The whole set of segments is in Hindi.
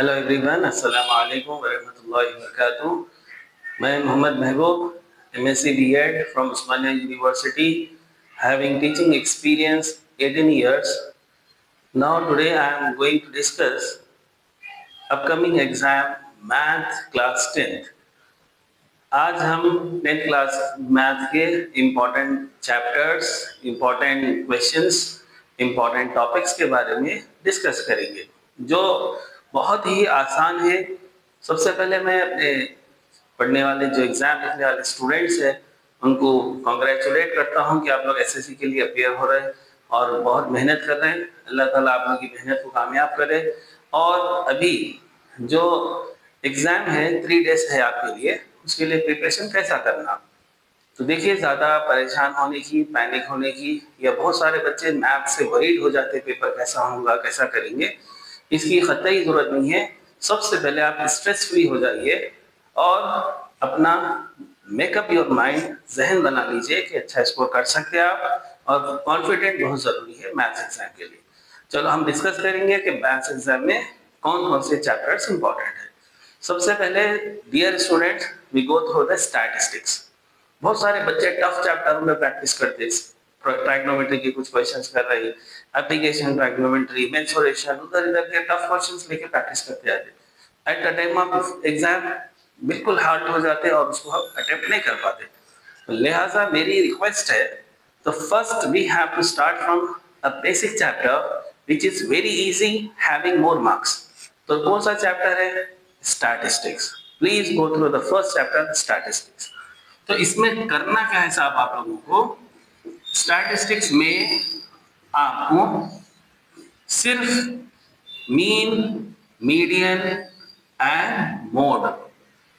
हेलो एवरीवन, अस्सलाम वालेकुम वरहमतुल्लाहि वबरकातुहू। मैं Mohammed Mahboob, MSc BEd from Osmania University, having teaching experience 18 years. Now today I am going to discuss upcoming exam math class 10th. आज हम 10th क्लास मैथ के important chapters, important questions, important topics के बारे में डिस्कस करेंगे, जो बहुत ही आसान है। सबसे पहले मैं अपने पढ़ने वाले जो एग्ज़ाम लिखने वाले स्टूडेंट्स हैं उनको कॉन्ग्रेचुलेट करता हूं कि आप लोग एसएससी के लिए अपेयर हो रहे हैं और बहुत मेहनत कर रहे हैं। अल्लाह ताला आप लोगों की मेहनत को कामयाब करे। और अभी जो एग्ज़ाम है 3 डेज है आपके लिए, उसके लिए प्रिपरेशन कैसा करना। तो देखिए, ज़्यादा परेशान होने की, पैनिक होने की, या बहुत सारे बच्चे मैथ से वरीड हो जाते, पेपर कैसा होगा, कैसा करेंगे, इसकी कतई ज़रूरत नहीं है। सबसे पहले आप स्ट्रेस फ्री हो जाइए और अपना मेकअप योर माइंड, जहन बना लीजिए कि अच्छा स्कोर कर सकते हैं आप, और कॉन्फिडेंट बहुत ज़रूरी है मैथ्स एग्जाम के लिए। चलो हम डिस्कस करेंगे कि मैथ्स एग्जाम में कौन कौन से चैप्टर्स इंपॉर्टेंट है। सबसे पहले dear students, we go through the statistics. बहुत सारे बच्चे टफ चैप्टरों में प्रैक्टिस करते हैं। ट्राइग्नोमेट्री के कुछ क्वेश्चंस कर रहे हैं, एप्लीकेशन ट्राइग्नोमेट्री, मेंसुरेशन, उधर इधर के टफ क्वेश्चंस लेके प्रैक्टिस करते आते हैं। At the time of exam बिल्कुल हार्ड हो जाते हैं और उसको हम अटेम्प्ट नहीं कर पाते। तो लिहाजा मेरी रिक्वेस्ट है, तो first we have to start from a basic chapter which is very easy, having more marks. तो कौन सा चैप्टर है? Statistics. Please go through the first chapter, statistics. तो इसमें करना क्या है साहब आप लोगों को? स्टैटिस्टिक्स में आपको सिर्फ मीन, मीडियन एंड मोड,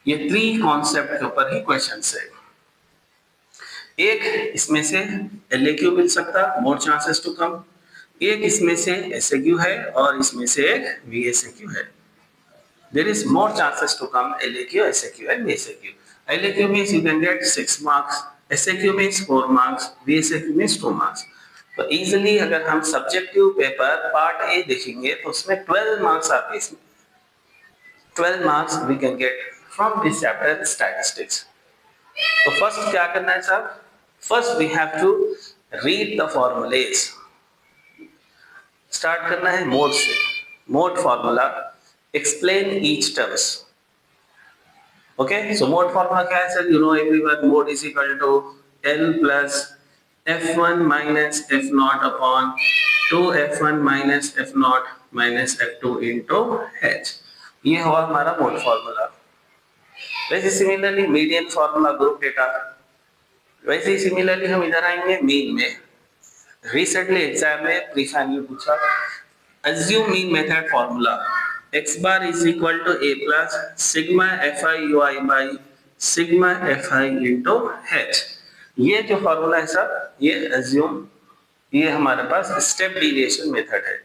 ये 3 कॉन्सेप्ट के ऊपर ही क्वेश्चंस है। एक इसमें से एलएक्यू मिल सकता, मोर चांसेस टू कम। एक इसमें से एसएक्यू है और इसमें से एक वीएसएक्यू है। There is more chances to come LAQ, SAQ and VSAQ. LAQ means you can get 6 marks, SAQ means 4 marks, VSAQ means 2 marks. तो easily अगर हम सब्जेक्टिव पेपर पार्ट ए देखेंगे तो उसमें 12 मार्क्स आते हैं। 12 marks we can get from this chapter statistics. तो फर्स्ट क्या करना है साहब? First we have to read the formulas. Start करना है मोड से। Mode formula, explain each terms. Okay, so mode formula क्या है sir? You know everyone, mode is equal to L plus F1 minus F0 upon 2F1 minus F0 minus F2 into H. ये हुआ हमारा मोड फॉर्मूला। वैसे similarly median formula, group data. वैसे ही सिमिलरली हम इधर आएंगे मीन में। रिसेंटली एग्जाम में प्री फाइनल पूछा, assume mean method formula, x bar is equal to a plus sigma fi ui by sigma fi into h। ये जो फॉर्मूला है सर, ये assume, ये हमारे पास स्टेप डिविएशन मेथड है।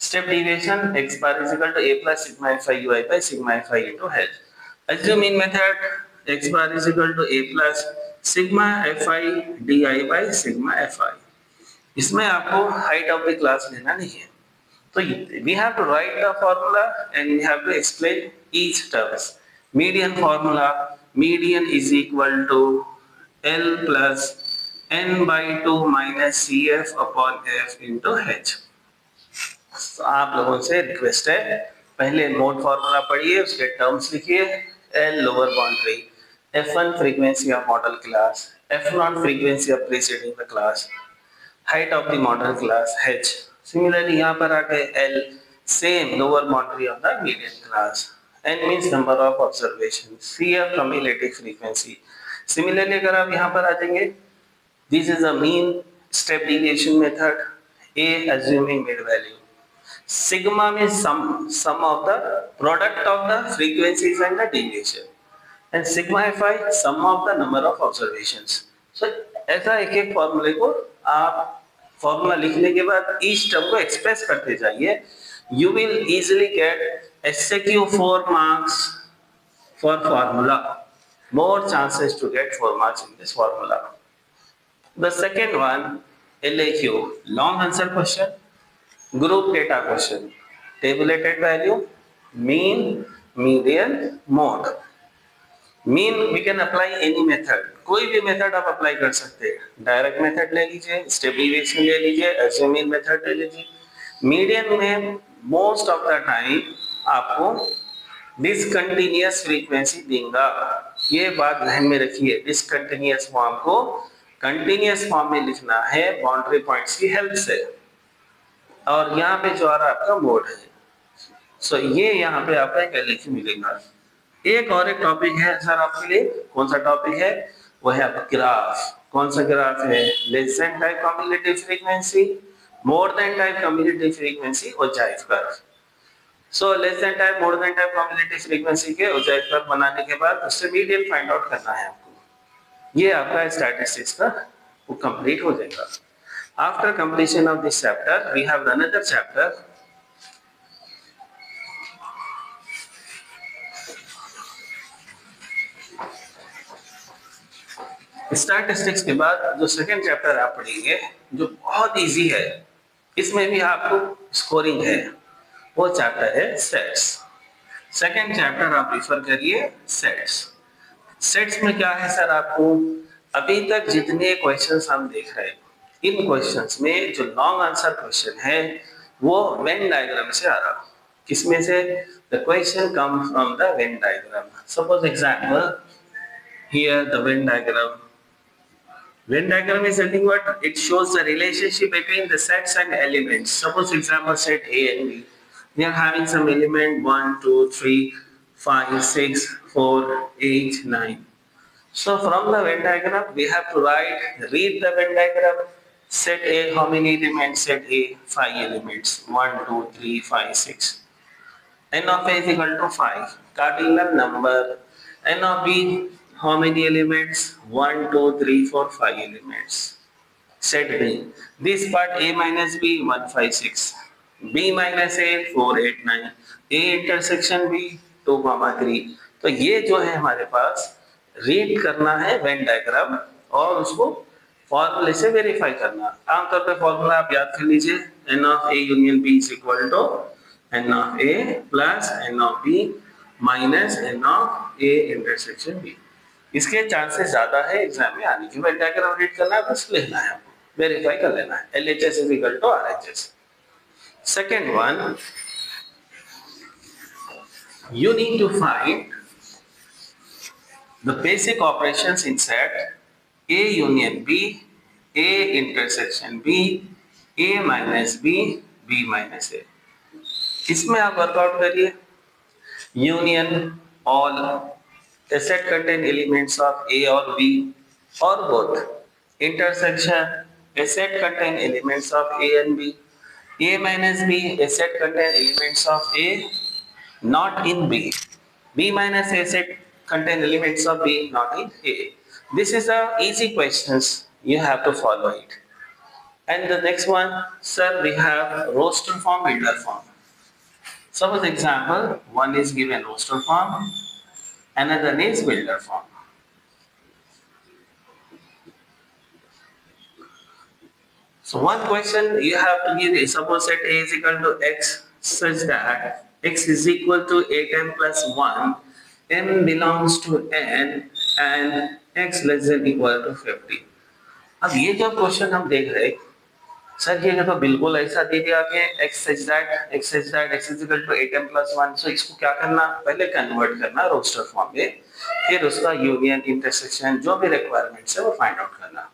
Step deviation x bar is equal to a plus sigma fi ui by sigma fi into h। assume mean method, x bar is equal to a plus sigma fi di by sigma fi। इसमें आपको हाइट ऑफ द क्लास लेना नहीं है। So we have to write the formula and we have to explain each terms. Median formula, median is equal to L plus n by 2 minus CF upon F into H. So आप लोगों से रिक्वेस्ट है, पहले मोड फॉर्मूला पढ़िए, उसके टर्म्स लिखिए। L lower boundary, F1 frequency of model class, F0 frequency of preceding the class, height of the model class H। Similarly यहाँ पर आ गए L, same lower boundary of the median class, n means number of observations, CF cumulative frequency। Similarly अगर आप यहाँ पर आ जाएंगे, this is a mean step deviation method, A assuming mid value, sigma means sum of the product of the frequencies and the deviation, and sigma fi sum of the number of observations। So ऐसा एक एक फॉर्मूले को आप फॉर्मूला लिखने के बाद ईच टर्म को एक्सप्रेस करते जाइए। You will easily get SAQ 4 marks for formula, more chances to get 4 marks in this formula। The second one, LAQ, long answer question, group data question, tabulated value, mean, median, mode. Mean we can apply any method, कोई भी मेथड आप अप्लाई कर सकते हैं। डायरेक्ट मेथड ले लीजिए, स्टेप डेविएशन ले लीजिए, एज्यूमिंग मेथड ले लीजिए। मीडियन में मोस्ट ऑफ द टाइम आपको डिसकंटिन्यूअस फ्रीक्वेंसी देगा। ये बात ध्यान में रखिए, डिसकंटिन्यूअस फॉर्म को कंटिन्यूअस फॉर्म में लिखना है बाउंड्री पॉइंट्स की हेल्प से। और यहाँ पे जो आ रहा है आपका मोड है, सो ये यहाँ पे आपका एक एलएच मिलेगा। एक और एक टॉपिक है सर आपके लिए, कौन सा टॉपिक है? वो है आपका ग्राफ। कौन सा ग्राफ है? Less than type cumulative frequency, more than type cumulative frequency और ogive curve. So less than type, more than type cumulative frequency के और जाइव कर्व बनाने के बाद उससे मीडियन फाइंड आउट करना है आपको। ये आपका स्टैटिस्टिक्स का वो कंप्लीट हो जाएगा। After completion of this chapter we have another chapter. Statistics के बाद जो सेकंड चैप्टर आप पढ़ेंगे जो बहुत इजी है, इसमें भी आपको स्कोरिंग है, वो चैप्टर है सेट्स। सेकंड चैप्टर आप रिफर करिए सेट्स। सेट्स में क्या है सर, आपको अभी तक जितने क्वेश्चंस हम देख रहे हैं, इन क्वेश्चंस में जो लॉन्ग आंसर क्वेश्चन है वो वेन डायग्राम से आ रहा। किसमें से? The question come from the Venn diagram. Suppose example, here the Venn diagram. Venn diagram is nothing but it shows the relationship between the sets and elements. Suppose example set A and B. They are having some element 1, 2, 3, 5, 6, 4, 8, 9. So from the Venn diagram we have to read the Venn diagram. Set A, how many elements? Set A, 5 elements. 1, 2, 3, 5, 6. N of A is equal to 5. Cardinal number. N of B, how many elements? 1, 2, 3, 4, 5 elements. Set B. This part A minus B 1, 5, 6. B minus A 4, 8, 9. A intersection B 2, 3. तो ये जो है हमारे पास रीड करना है वेन डायग्राम और उसको फॉर्मूले से वेरीफाई करना। आमतौर पे फॉर्मूला आप याद कर लीजिए, N of A union B is equal to N of A plus N of B minus N of A intersection B। इसके चांसेस ज्यादा है एग्जाम में आने की। वेन डायग्राम रीड करना है, बस लिखना है, वेरीफाई कर लेना है। LHS is equal to RHS। Second one, you need to find the basic operations in set A union B, A intersection B, A minus B, B minus A। इसमें आप वर्कआउट करिए। Union all, a set contain elements of A or B or both. Intersection, a set contain elements of A and B. A minus B, a set contain elements of A not in B. B minus A set contain elements of B not in A. This is a easy questions, you have to follow it. And the next one, sir, we have roster form, builder form. Suppose example, one is given roster form, another is builder form. So one question you have to give is, suppose set A is equal to x such that x is equal to 8m plus 1, m belongs to n and x less than equal to 50. अब ये जो क्वेश्चन हम देख रहे हैं सर, ये तो बिल्कुल ऐसा दे दिया कि x such that x is equal to 8m plus 1। सो इसको क्या करना, पहले कन्वर्ट करना रोस्टर फॉर्म में, फिर उसका यूनियन इंटरसेक्शन जो भी रिक्वायरमेंट्स है वो फाइंड आउट करना।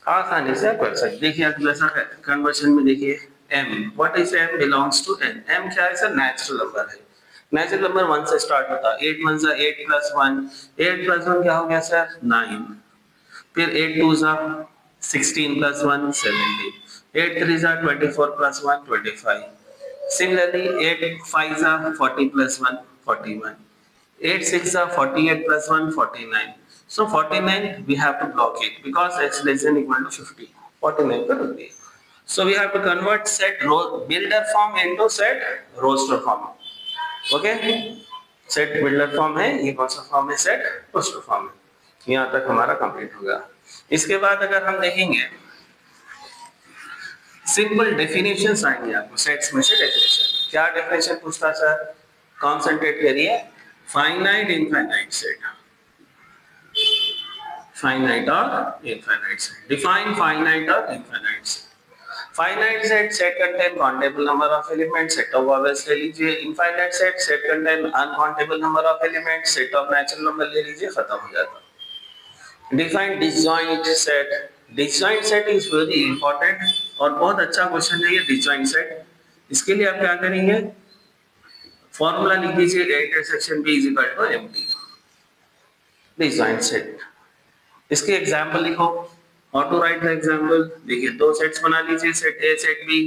आसानी से कर सकते। देखिए जैसा कन्वर्शन में देखिए m, what is m belongs to n। m क्या है सर? नेचुरल नंबर है। नेचुरल नंबर 1 से स्टार्ट होता है। 8 1 जा 8 प्लस 1, 8 प्लस 1 क्या हो गया सर? 9। फिर 8 2 जा 16 प्लस 1 17, 8 3 जा 24 प्लस 1 25। Similarly, 8 5 जा 40 plus 1 41, 8 6 जा 48 plus 1 49। So 49 we have to block it because x less than equal to 50। 49 पर रुक गए। So we have to convert set builder form into set roster form। Okay? Set builder form है, ये कौन सा फॉर्म है? सेट roster form है। यहाँ तक हमारा कंप्लीट होगा। इसके बाद अगर हम देखेंगे सिंपल डेफिनेशंस आएंगे आपको सेट्स में से। डेफिनेशन क्या डेफिनेशन पूछता सर? कॉन्सेंट्रेट करिए, फाइनाइट इनफाइनाइट सेट, फाइनाइट और इनफाइनाइट सेट, डिफाइन फाइनाइट और infinite set. Finite set contain countable number of elements, set of vowels ले लीजिए, infinite set contain uncountable number of elements, set of natural number ले लीजिए, खत्म हो जाता। Define disjoint set is very important और बहुत अच्छा क्वेश्चन है ये डिसजॉइंट सेट। इसके लिए आप क्या करेंगे, फॉर्मूला लिख दीजिए, A intersection B is equal to MT, disjoint set. इसके एग्जाम्पल लिखो, how to write the example. देखिए दो सेट्स बना लीजिए, set A set B.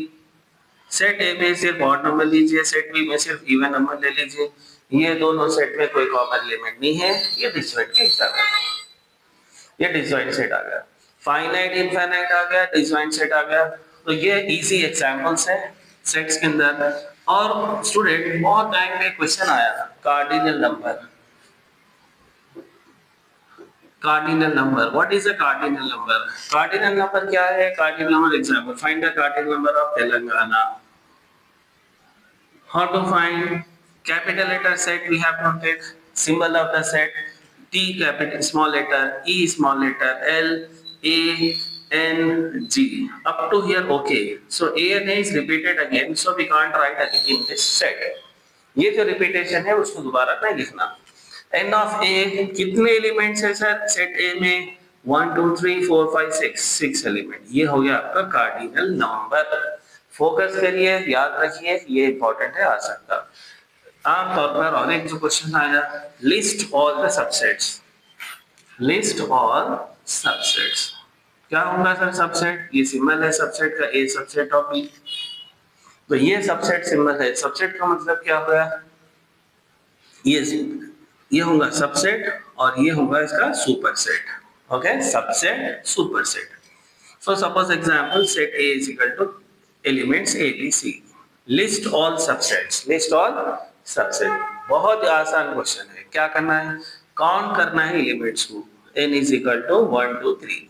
Set A में सिर्फ ऑड नंबर लीजिए, सेट बी में सिर्फ इवन नंबर ले लीजिए। ये दोनों सेट में कोई कॉमन एलिमेंट नहीं है, ये डिसजॉइंट के हिसाब से ये डिसजॉइंट सेट आ गया। फाइनाइट इनफाइनाइट आ गया, डिसजॉइंट सेट आ गया। तो ये इजी एग्जांपल्स हैं सेट्स के अंदर। और स्टूडेंट बहुत टाइम पे क्वेश्चन आया था, cardinal number, cardinal number, what is a cardinal number? Cardinal number क्या है? Cardinal number example, find the cardinal number of Telangana. How to find? Capital letter set we have to take, symbol of the set T capital small letter, E small letter, L, A, N, G. Up to here okay. So A and A is repeated again, so we can't write again in this set. ये जो रिपीटेशन है उसको दोबारा नहीं लिखना। एन ऑफ ए कितने एलिमेंट्स है सर सेट ए में? 1 2 3 4 5 6 एलिमेंट। ये हो गया आपका कार्डिनल नंबर। फोकस करिए, याद रखिए, ये इंपॉर्टेंट है, आ सकता। आमतौर पर और एक जो क्वेश्चन आया, list all the subsets, list all subsets. क्या होगा सर सबसेट? ये सिंबल है सबसेट का, ए सबसेट ऑफ बी। तो ये सबसेट सिंबल है, सबसेट का मतलब क्या होगा? ये होगा सबसेट और ये होगा इसका superset. Okay, subset superset. So suppose example set A is equal to elements A B C, list all subsets, list all subset. बहुत आसान क्वेश्चन है। क्या करना है? काउंट करना है एलिमेंट्स को, n is equal to 1 2 3।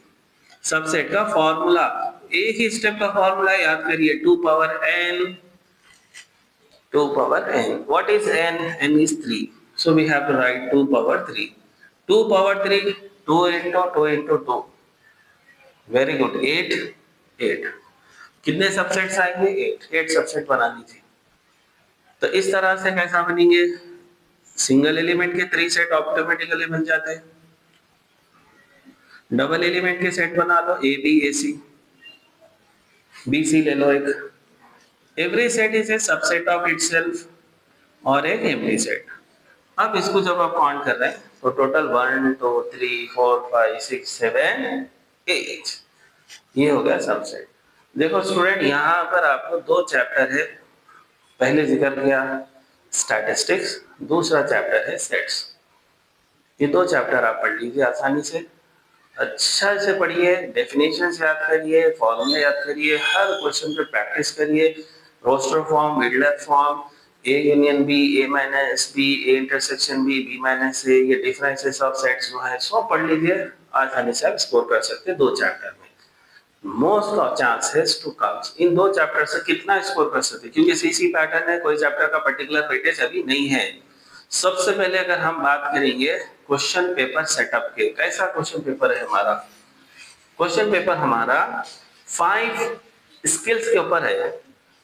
Subset का फॉर्मूला, एक ही स्टेप का फॉर्मूला याद करिए, 2 power n, 2 power n। What is n? n is 3, so we have to write 2 power 3, 2 power 3, 2 into 2, very good, 8 कितने सबसेट्स आएंगे? 8 सबसेट बना लीजिए। तो इस तरह से कैसा बनेंगे? सिंगल एलिमेंट के 3 सेट ऑटोमेटिकली बन जाते हैं। डबल एलिमेंट के सेट बना लो, A B A C, B C ले लो एक। Every set is a subset of itself और एक एम्प्टी सेट। अब इसको जब आप काउंट कर रहे हैं तो टोटल 1 2 3 4 5 6 7 8, ये हो गया सबसेट। देखो स्टूडेंट, यहाँ पर आपको 2 चैप्टर है, पहले जिक्र किया स्टैटिस्टिक्स, दूसरा चैप्टर है सेट्स। ये 2 चैप्टर आप पढ़ लीजिए आसानी से, अच्छा से पढ़िए, डेफिनेशंस याद करिए, फॉर्मूले याद करिए, हर क्वेश्चन पे प्रैक्टिस करिए, रोस्टर फॉर्म, विडलर form, A union B, A minus B, A intersection B, B minus A, ये डिफरेंसेस ऑफ सेट्स जो है सब पढ़ लीजिए, आसानी से आप स्कोर कर सकते हैं 2 चैप्टर में। Most of chances to come in 2 chapter से कितना स्कोर कर सकते हैं, क्योंकि सीसी पैटर्न है, कोई चैप्टर का पर्टिकुलर वेटेज अभी नहीं है। सबसे पहले अगर हम बात करेंगे क्वेश्चन पेपर सेटअप के, कैसा क्वेश्चन पेपर है हमारा? क्वेश्चन पेपर हमारा 5 स्किल्स के ऊपर है।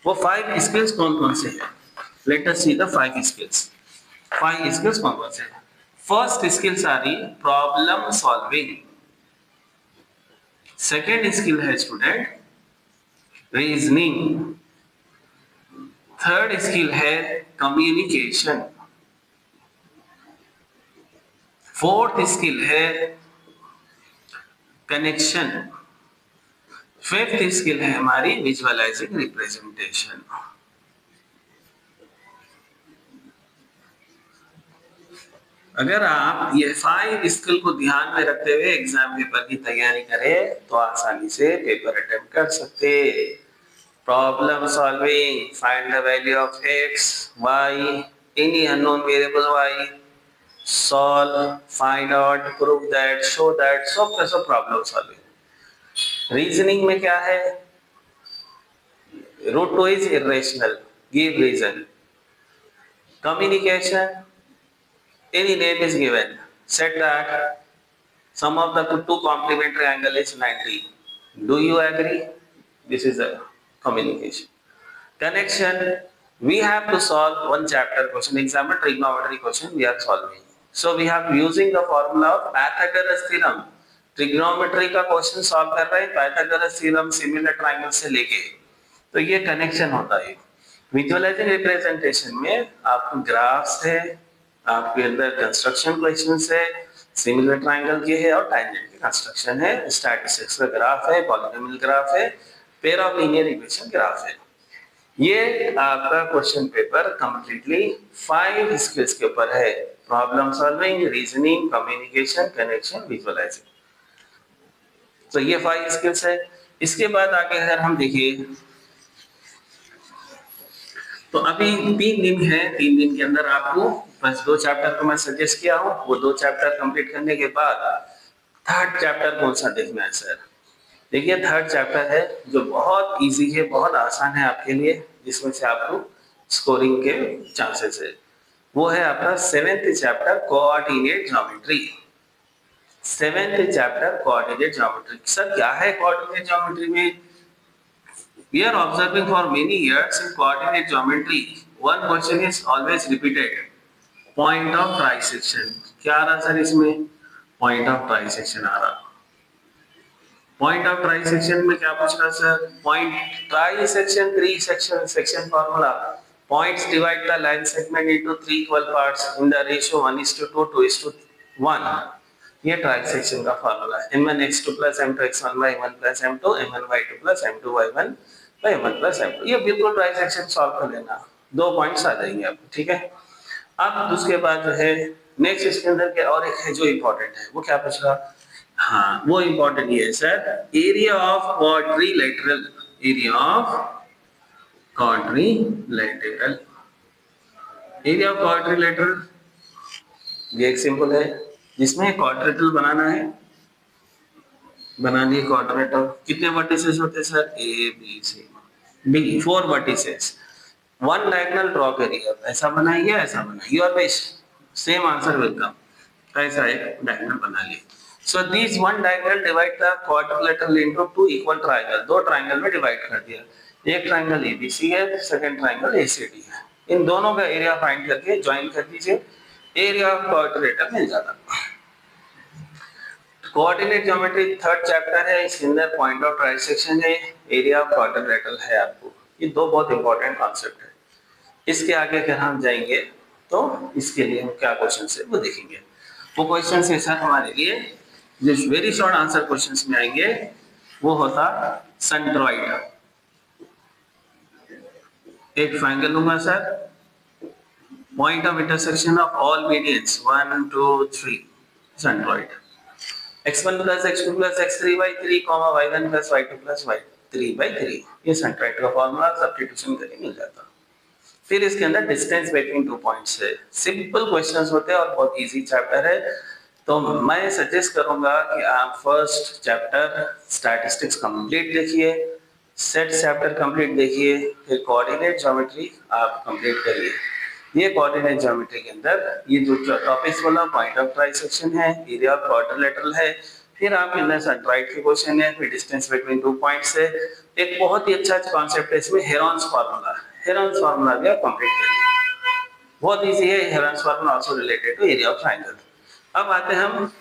वो 5 स्किल्स कौन कौन से हैं? Let us see the 5 skills. 5 skills कौन कौन से हैं? फर्स्ट स्किल्स आ रही प्रॉब्लम सॉल्विंग, सेकेंड स्किल है स्टूडेंट रीजनिंग, थर्ड स्किल है कम्युनिकेशन, फोर्थ स्किल है कनेक्शन, फिफ्थ स्किल है हमारी विजुअलाइजिंग रिप्रेजेंटेशन। अगर आप ये 5 स्किल को ध्यान में रखते हुए एग्जाम पेपर की तैयारी करें तो आसानी से पेपर अटेम्प्ट कर सकते। Problem solving, find the value of x, y, any unknown variable y, solve, find out, prove that, show that, सब का सब प्रॉब्लम सॉल्विंग। रीजनिंग में क्या है? Root 2 is irrational, give reason. Communication, any name is given. Set that sum of the two complementary angle is 90. Do you agree? This is a communication. Connection, we have to solve one chapter question. Example, trigonometry question we are solving. So we have using the formula of Pythagoras theorem. Trigonometry का क्वेश्चन सॉल्व कर रहे हैं पाइथागोरस थ्योरम सिमिलर ट्रायंगल से लेके, तो ये कनेक्शन होता है। विजुअलाइजिंग रिप्रेजेंटेशन में आपको ग्राफ्स है, आपके अंदर कंस्ट्रक्शन क्वेश्चंस है, सिमिलर ट्रायंगल के है और टांजेंट के कंस्ट्रक्शन है, स्टैटिस्टिक्स का ग्राफ है, पॉलिनोमियल ग्राफ है, pair of linear equation graph है। ये आपका क्वेश्चन पेपर कंप्लीटली 5 स्किल्स के ऊपर है, problem solving, reasoning, communication, connection, visualising. तो ये 5 स्किल्स है। इसके बाद आगे अगर हम देखिए तो अभी 3 दिन है, 3 दिन के अंदर आपको बस 2 चैप्टर को मैं सजेस्ट किया हूँ, वो 2 चैप्टर कंप्लीट करने के बाद थर्ड चैप्टर कौन सा देखना है सर? देखिए थर्ड चैप्टर है जो बहुत इजी है, बहुत आसान है आपके लिए, जिसमें से आपको स्कोरिंग के चांसेस है। वो है आपका 7th chapter coordinate geometry. 7th chapter coordinate geometry. Sir क्या है कोऑर्डिनेट ज्योमेट्री में? We are observing for many years in coordinate geometry. One question is always repeated. Point of trisection. क्या आ रहा सर इसमें? Point of trisection आ रहा। Point of trisection में क्या पूछ रहा sir? Point trisection 3 section formula. Points divide the line segment into 3 equal parts in the ratio 1:2, 2:1. ये ट्राइसेक्शन का फॉर्मूला है। m1 x2 plus m2 x1 by m1 plus m2 m1 y2 plus m2 y1 by m1 plus m2। ये बिल्कुल ट्राइसेक्शन सॉल्व कर लेना, 2 पॉइंट्स आ जाएंगे आपको, ठीक है। अब उसके बाद जो है नेक्स्ट इसके अंदर के और एक है जो इम्पोर्टेंट है, वो क्या पूछ रहा? हाँ वो इम्पोर्टेंट ये है sir, area of quadrilateral. Area of quadrilateral. Area of quadrilateral ये एक सिंपल है जिसमें क्वाड्रिलेटरल बनाना है। बना लिए क्वाड्रिलेटरल। कितने वर्टिसेस होते हैं sir? A B C D, 4 vertices. 1 diagonal draw करिए, ऐसा बनाइए, ऐसा बनाइए, your best same answer will come. ऐसा एक डायगोनल बना लिए। So this 1 diagonal divide the quadrilateral into 2 equal triangle. 2 triangle में डिवाइड कर दिया। एक ट्रायंगल एबीसी है, सेकंड ट्रायंगल एसीडी है। इन दोनों का एरिया फाइंड करके ज्वाइन कर दीजिए, एरिया ऑफ क्वाड्रिलेटरल मिल जाता। कोऑर्डिनेट ज्योमेट्री थर्ड चैप्टर है, इसके अंदर पॉइंट ऑफ ट्राइसेक्शन है, एरिया ऑफ क्वाड्रिलेटरल है आपको। ये 2 बहुत इंपॉर्टेंट कॉन्सेप्ट है। इसके आगे अगर हम जाएंगे तो इसके लिए हम क्या क्वेश्चन है वो देखेंगे। वो क्वेश्चन है सर हमारे लिए जो वेरी शॉर्ट आंसर क्वेश्चंस में आएंगे, वो होता सेंट्रॉइड। एक ट्रायंगल लूंगा sir, point of intersection of all medians 1 2 3 centroid. x1 plus x2 plus x3 by 3, y1 plus y2 plus y3 by 3। ये सेंट्रॉइड का फॉर्मूला सब्स्टिट्यूशन करके मिल जाता। फिर इसके अंदर डिस्टेंस बिटवीन 2 पॉइंट्स है। सिंपल क्वेश्चंस होते हैं और बहुत इजी चैप्टर है। तो मैं सजेस्ट करूंगा कि आप फर्स्ट चैप्टर स्टैटिस्टिक्स कंप्लीट देखिए, सेट चैप्टर कंप्लीट देखिए, फिर कोऑर्डिनेट ज्योमेट्री आप कंप्लीट करिए। ये कोऑर्डिनेट ज्योमेट्री के अंदर ये जो टॉपिक्स बोला, पॉइंट ऑफ ट्राइसेक्शन है, एरिया ऑफ क्वाड्रिलेटरल है, फिर आप अंदर सेंट्रॉइड के क्वेश्चन है, फिर डिस्टेंस बिटवीन 2 पॉइंट्स है। एक बहुत ही अच्छा कॉन्सेप्ट है इसमें हेरॉन्स फार्मूला। हेरॉन्स फार्मूला भी आप कंप्लीट करिए, बहुत इजी है। Heron's formula also related to area of triangle. अब आते हैं हम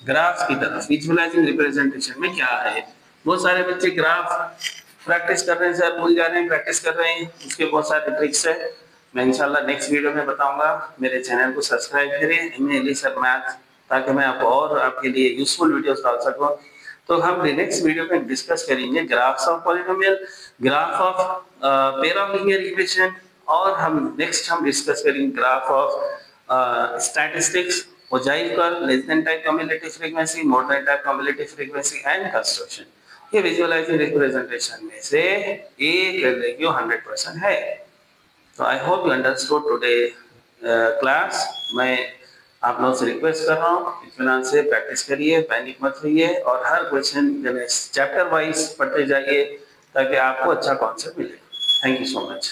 ग्राफ्स की तरफ। विजुअलाइजिंग रिप्रेजेंटेशन में क्या है? बहुत सारे बच्चे ग्राफ प्रैक्टिस कर रहे हैं सर, भूल जा रहे हैं, प्रैक्टिस कर रहे हैं, उसके बहुत सारे ट्रिक्स है। मैं इंशाल्लाह नेक्स्ट वीडियो में बताऊंगा। मेरे चैनल को सब्सक्राइब करें एमए सर मैथ, ताकि मैं आपको और आपके लिए यूजफुल वीडियोस डाल सकूं। तो हम नेक्स्ट वीडियो में डिस्कस करेंगे graphs of polynomial, graph of pair of linear equation, और हम डिस्कस करेंगे ग्राफ ऑफ स्टैटिस्टिक्स, ओजाइकर, less than type cumulative frequency, more than type cumulative frequency and construction. ये विजुअलाइजिंग रिप्रेजेंटेशन में से एक वैल्यू 100% है। तो I hope you understood today class. मैं आप लोगों से रिक्वेस्ट कर रहा हूँ इत्मीनान से प्रैक्टिस करिए, पैनिक मत होइए, और हर क्वेश्चन चैप्टर वाइज पढ़ते जाइए ताकि आपको अच्छा कॉन्सेप्ट मिले। Thank you so much.